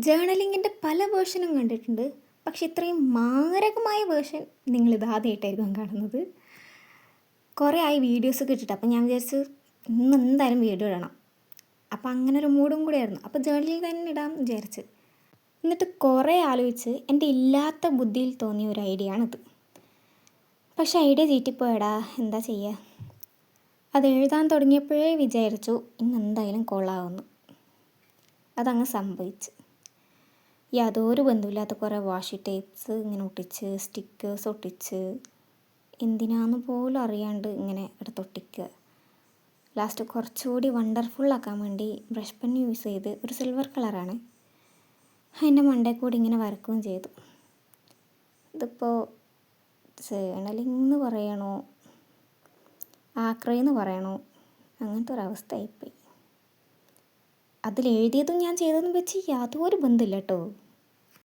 ജേർണലിങ്ങിൻ്റെ പല വേർഷനും കണ്ടിട്ടുണ്ട്. പക്ഷെ ഇത്രയും മാരകമായ വേർഷൻ നിങ്ങളിത് ആദ്യമായിട്ടായിരിക്കും കാണുന്നത്. കുറേ ആയി വീഡിയോസൊക്കെ ഇട്ടിട്ട്. അപ്പം ഞാൻ വിചാരിച്ചു ഇന്ന് എന്തായാലും വീഡിയോ ഇടണം. അപ്പം അങ്ങനെ ഒരു മൂഡും കൂടെ ആയിരുന്നു. അപ്പോൾ ജേർണലിൽ തന്നെ ഇടാം വിചാരിച്ച്. എന്നിട്ട് കുറേ ആലോചിച്ച് എൻ്റെ ഇല്ലാത്ത ബുദ്ധിയിൽ തോന്നിയ ഒരു ഐഡിയ ആണിത്. പക്ഷെ ഐഡിയ ചീറ്റിപ്പോയടാ, എന്താ ചെയ്യുക. അത് എഴുതാൻ തുടങ്ങിയപ്പോഴേ വിചാരിച്ചു ഇന്ന് എന്തായാലും കൊള്ളാവുന്നു. അതങ്ങ് സംഭവിച്ചു. യാതൊരു ബന്ധമില്ലാത്ത കുറേ വാഷി ടേപ്പ്സ് ഇങ്ങനെ ഒട്ടിച്ച്, സ്റ്റിക്കേഴ്സ് ഒട്ടിച്ച്, എന്തിനാന്ന് പോലും അറിയാണ്ട് ഇങ്ങനെ എടുത്തൊട്ടിക്കുക. ലാസ്റ്റ് കുറച്ചുകൂടി വണ്ടർഫുള്ളാക്കാൻ വേണ്ടി ബ്രഷ് പെൻ യൂസ് ചെയ്ത്, ഒരു സിൽവർ കളറാണ്, അതിൻ്റെ മണ്ടയിൽ കൂടി ഇങ്ങനെ വരക്കുകയും ചെയ്തു. ഇതിപ്പോൾ ജേർണലിംഗ് എന്ന് പറയണോ ആക്രയെന്ന് പറയണോ, അങ്ങനത്തെ ഒരവസ്ഥയായിപ്പോയി. അതിലെഴുതിയതും ഞാൻ ചെയ്തതും വെച്ച് യാതൊരു ബന്ധമില്ല കേട്ടോ.